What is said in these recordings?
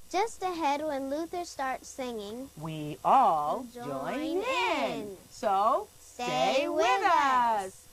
Just ahead, when Luther starts singing, we all join in. So stay with us.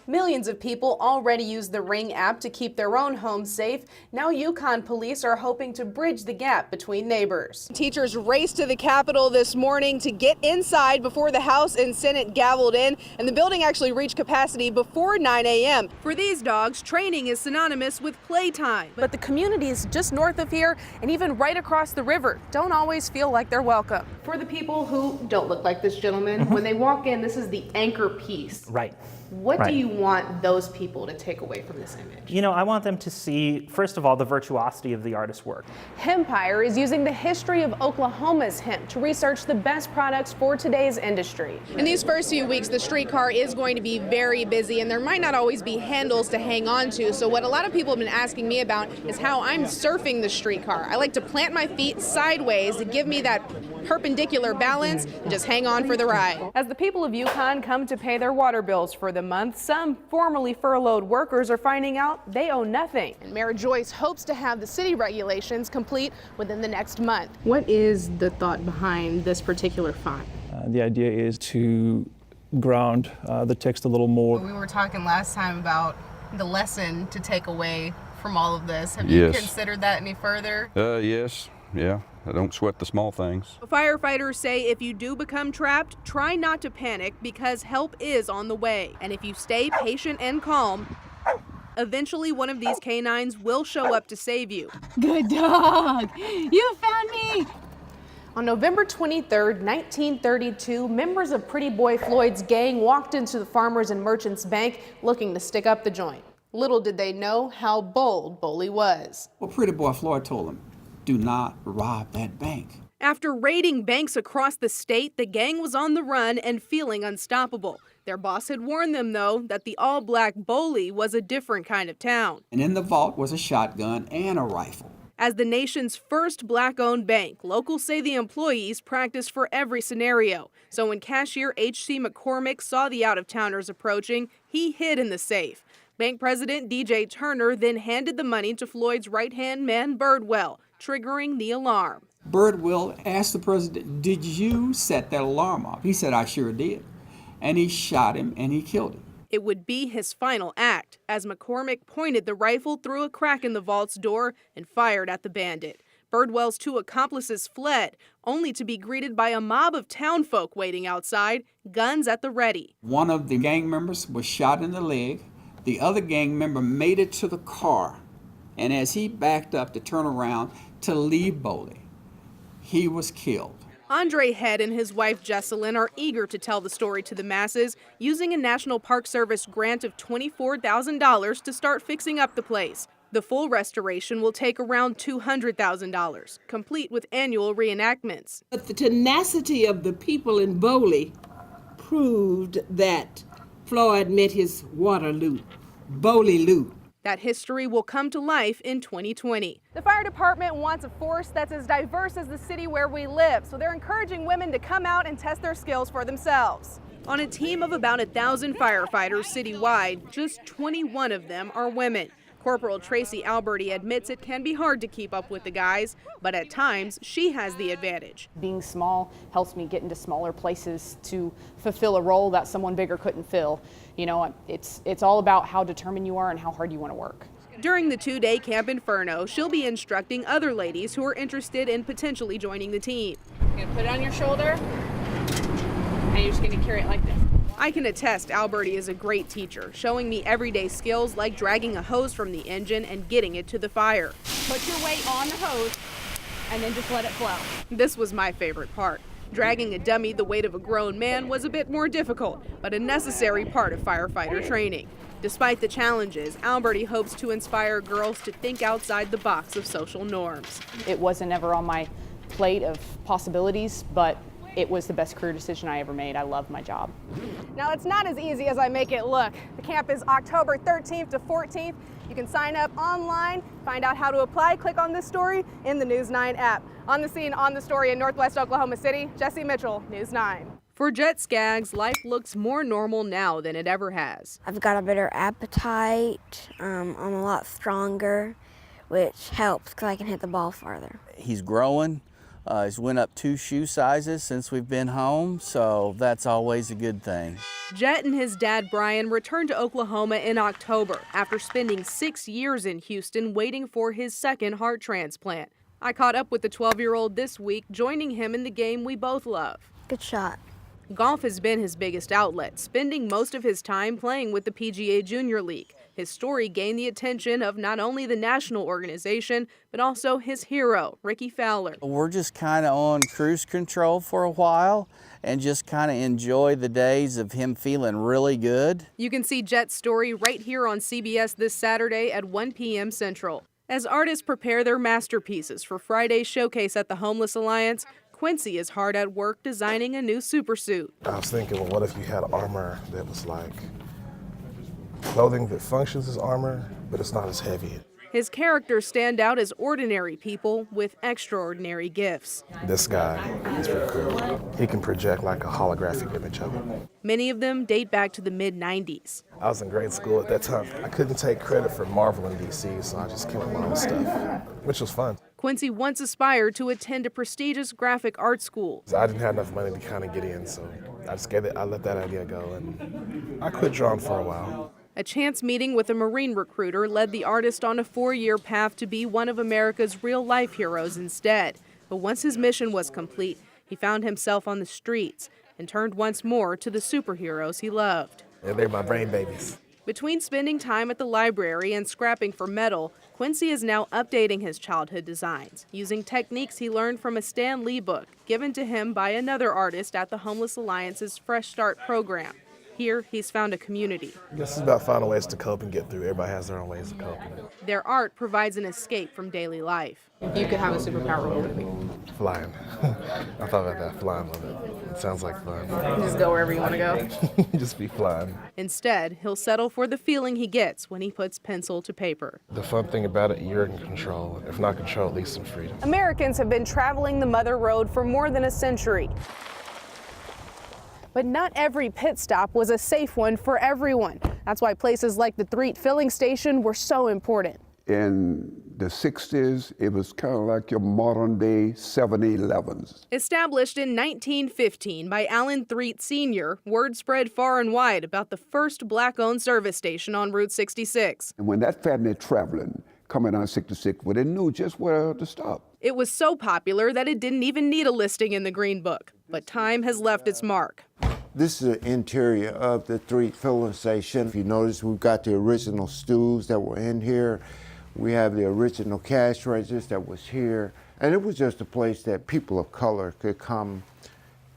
Millions of people already use the Ring app to keep their own homes safe. Now Yukon police are hoping to bridge the gap between neighbors. Teachers raced to the Capitol this morning to get inside before the House and Senate gavelled in, and the building actually reached capacity before 9 a.m. For these dogs, training is synonymous with playtime. But the communities just north of here and even right across the river don't always feel like they're welcome. For the people who don't look like this gentleman, when they walk in, this is the anchor piece. Right. What do you want those people to take away from this image? You know, I want them to see, first of all, the virtuosity of the artist's work. Hempire is using the history of Oklahoma's hemp to research the best products for today's industry. In these first few weeks, the streetcar is going to be very busy, and there might not always be handles to hang on to. So what a lot of people have been asking me about is how I'm surfing the streetcar. I like to plant my feet sideways to give me that perpendicular balance and just hang on for the ride. As the people of Yukon come to pay their water bills for the month, some formerly furloughed workers are finding out they owe nothing. And Mayor Joyce hopes to have the city regulations complete within the next month. What is the thought behind this particular font? The idea is to ground the text a little more. We were talking last time about the lesson to take away from all of this. Have you considered that any further? Yes. Yeah. I don't sweat the small things. Firefighters say if you do become trapped, try not to panic because help is on the way. And if you stay patient and calm, eventually one of these canines will show up to save you. Good dog! You found me! On November 23rd, 1932, members of Pretty Boy Floyd's gang walked into the Farmers and Merchants Bank looking to stick up the joint. Little did they know how bold Boley was. Well, Pretty Boy Floyd told them, do not rob that bank. After raiding banks across the state, the gang was on the run and feeling unstoppable. Their boss had warned them, though, that the all-black Boley was a different kind of town. And in the vault was a shotgun and a rifle. As the nation's first black-owned bank, locals say the employees practiced for every scenario. So when cashier H.C. McCormick saw the out-of-towners approaching, he hid in the safe. Bank President D.J. Turner then handed the money to Floyd's right-hand man, Birdwell, triggering the alarm. Birdwell asked the president, did you set that alarm off? He said, I sure did. And he shot him and he killed him. It would be his final act, as McCormick pointed the rifle through a crack in the vault's door and fired at the bandit. Birdwell's two accomplices fled, only to be greeted by a mob of townfolk waiting outside, guns at the ready. One of the gang members was shot in the leg. The other gang member made it to the car. And as he backed up to turn around to leave Boley, he was killed. Andre Head and his wife Jesselyn are eager to tell the story to the masses, using a National Park Service grant of $24,000 to start fixing up the place. The full restoration will take around $200,000, complete with annual reenactments. But the tenacity of the people in Boley proved that Floyd met his Waterloo, Boley-loo. That history will come to life in 2020. The fire department wants a force that's as diverse as the city where we live, so they're encouraging women to come out and test their skills for themselves. On a team of about 1,000 firefighters citywide, just 21 of them are women. Corporal Tracy Alberti admits it can be hard to keep up with the guys, but at times she has the advantage. Being small helps me get into smaller places to fulfill a role that someone bigger couldn't fill. You know, it's all about how determined you are and how hard you want to work. During the 2-day Camp Inferno, she'll be instructing other ladies who are interested in potentially joining the team. You're gonna put it on your shoulder, and you're just gonna carry it like this. I can attest Alberti is a great teacher, showing me everyday skills like dragging a hose from the engine and getting it to the fire. Put your weight on the hose and then just let it flow. This was my favorite part. Dragging a dummy the weight of a grown man was a bit more difficult, but a necessary part of firefighter training. Despite the challenges, Alberti hopes to inspire girls to think outside the box of social norms. It wasn't ever on my plate of possibilities, but it was the best career decision I ever made. I love my job. Now, it's not as easy as I make it look. The camp is October 13th to 14th. You can sign up online, find out how to apply, click on this story in the News 9 app. On the scene, on the story in Northwest Oklahoma City, Jessi Mitchell, News 9. For Jet Skaggs, life looks more normal now than it ever has. I've got a better appetite. I'm a lot stronger, which helps because I can hit the ball farther. He's growing. He's went up 2 shoe sizes since we've been home, so that's always a good thing. Jet and his dad, Brian, returned to Oklahoma in October after spending 6 years in Houston waiting for his second heart transplant. I caught up with the 12-year-old this week, joining him in the game we both love. Good shot. Golf has been his biggest outlet, spending most of his time playing with the PGA Junior League. His story gained the attention of not only the national organization, but also his hero, Ricky Fowler. We're just kind of on cruise control for a while and just kind of enjoy the days of him feeling really good. You can see Jet's story right here on CBS this Saturday at 1 p.m. Central. As artists prepare their masterpieces for Friday's showcase at the Homeless Alliance, Quincy is hard at work designing a new supersuit. I was thinking, well, what if you had armor that was like clothing that functions as armor, but it's not as heavy? His characters stand out as ordinary people with extraordinary gifts. This guy is pretty cool. He can project like a holographic image of him. Many of them date back to the mid-90s. I was in grade school at that time. I couldn't take credit for Marvel in DC, so I just came up with my own stuff, which was fun. Quincy once aspired to attend a prestigious graphic art school. I didn't have enough money to kind of get in, so I let that idea go, and I quit drawing for a while. A chance meeting with a Marine recruiter led the artist on a 4-year path to be one of America's real-life heroes instead. But once his mission was complete, he found himself on the streets and turned once more to the superheroes he loved. And they're my brain babies. Between spending time at the library and scrapping for metal, Quincy is now updating his childhood designs, using techniques he learned from a Stan Lee book given to him by another artist at the Homeless Alliance's Fresh Start program. Here, he's found a community. I guess it's about finding ways to cope and get through. Everybody has their own ways of coping. Their art provides an escape from daily life. If you could have a superpower, what would it be? Flying. I thought about that, flying with it. It sounds like fun. Just go wherever you want to go. Just be flying. Instead, he'll settle for the feeling he gets when he puts pencil to paper. The fun thing about it, you're in control. If not control, at least some freedom. Americans have been traveling the Mother Road for more than a century. But not every pit stop was a safe one for everyone. That's why places like the Threet filling station were so important. In the 60s, it was kind of like your modern day 7-Elevens. Established in 1915 by Allen Threet Sr., word spread far and wide about the first black-owned service station on Route 66. And when that family traveling, coming on 66, well, they knew just where to stop. It was so popular that it didn't even need a listing in the Green Book. But time has left its mark. This is the interior of the Threet filling station. If you notice, we've got the original stools that were in here. We have the original cash registers that was here. And it was just a place that people of color could come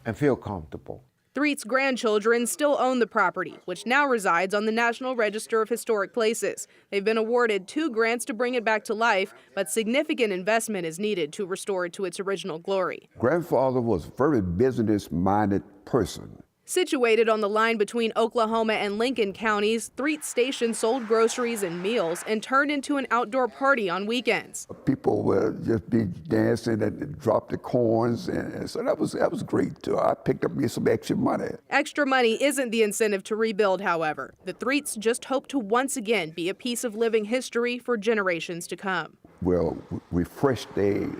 and feel comfortable. Threet's grandchildren still own the property, which now resides on the National Register of Historic Places. They've been awarded 2 grants to bring it back to life, but significant investment is needed to restore it to its original glory. Grandfather was a very business-minded person. Situated on the line between Oklahoma and Lincoln counties, Threet Station sold groceries and meals and turned into an outdoor party on weekends. People would just be dancing and drop the coins, and so that was great too. I picked up me some extra money. Extra money isn't the incentive to rebuild, however. The Threets just hope to once again be a piece of living history for generations to come. Well, refresh their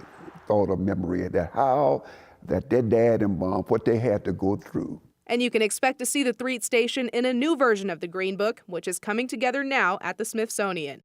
thought of memory of how that their dad and mom, what they had to go through. And you can expect to see the Threet Station in a new version of the Green Book, which is coming together now at the Smithsonian.